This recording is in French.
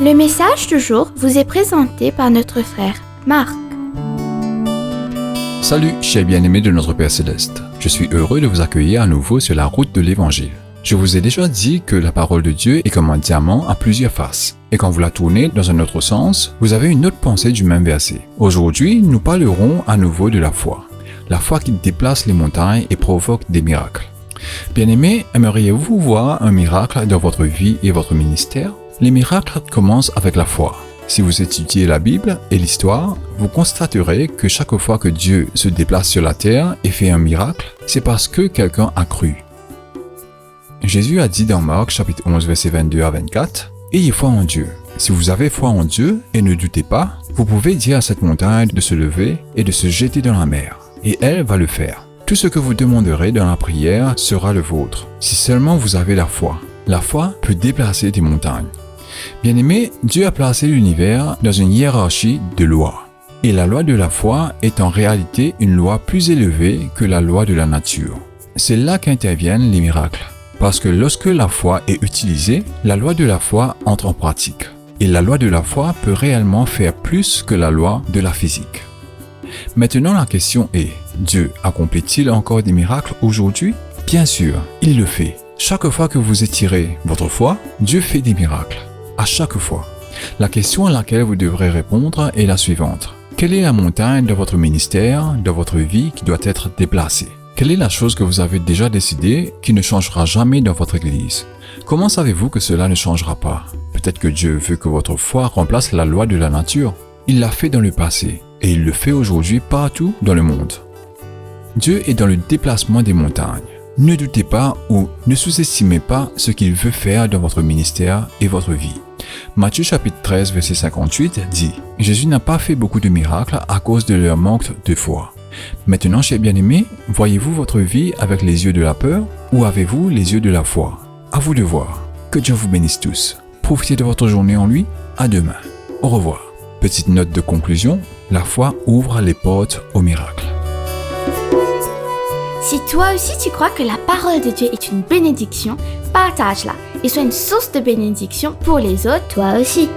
Le message du jour vous est présenté par notre frère Marc. Salut, chers bien-aimés de notre Père Céleste. Je suis heureux de vous accueillir à nouveau sur la route de l'Évangile. Je vous ai déjà dit que la parole de Dieu est comme un diamant à plusieurs faces. Et quand vous la tournez dans un autre sens, vous avez une autre pensée du même verset. Aujourd'hui, nous parlerons à nouveau de la foi. La foi qui déplace les montagnes et provoque des miracles. Bien-aimés, aimeriez-vous voir un miracle dans votre vie et votre ministère? Les miracles commencent avec la foi. Si vous étudiez la Bible et l'histoire, vous constaterez que chaque fois que Dieu se déplace sur la terre et fait un miracle, c'est parce que quelqu'un a cru. Jésus a dit dans Marc chapitre 11 verset 22 à 24, « Ayez foi en Dieu. Si vous avez foi en Dieu et ne doutez pas, vous pouvez dire à cette montagne de se lever et de se jeter dans la mer, et elle va le faire. Tout ce que vous demanderez dans la prière sera le vôtre, si seulement vous avez la foi. La foi peut déplacer des montagnes. » Bien-aimé, Dieu a placé l'univers dans une hiérarchie de lois. Et la loi de la foi est en réalité une loi plus élevée que la loi de la nature. C'est là qu'interviennent les miracles. Parce que lorsque la foi est utilisée, la loi de la foi entre en pratique. Et la loi de la foi peut réellement faire plus que la loi de la physique. Maintenant, la question est, Dieu accomplit-il encore des miracles aujourd'hui? Bien sûr, il le fait. Chaque fois que vous étirez votre foi, Dieu fait des miracles. À chaque fois. La question à laquelle vous devrez répondre est la suivante. Quelle est la montagne de votre ministère, de votre vie qui doit être déplacée? Quelle est la chose que vous avez déjà décidée qui ne changera jamais dans votre église? Comment savez-vous que cela ne changera pas? Peut-être que Dieu veut que votre foi remplace la loi de la nature. Il l'a fait dans le passé et il le fait aujourd'hui partout dans le monde. Dieu est dans le déplacement des montagnes. Ne doutez pas ou ne sous-estimez pas ce qu'il veut faire dans votre ministère et votre vie. Matthieu chapitre 13 verset 58 dit « Jésus n'a pas fait beaucoup de miracles à cause de leur manque de foi. Maintenant, chers bien-aimés, voyez-vous votre vie avec les yeux de la peur ou avez-vous les yeux de la foi? À vous de voir. Que Dieu vous bénisse tous. Profitez de votre journée en lui. À demain. Au revoir. » Petite note de conclusion, la foi ouvre les portes aux miracles. Si toi aussi tu crois que la parole de Dieu est une bénédiction, partage-la et sois une source de bénédiction pour les autres toi aussi.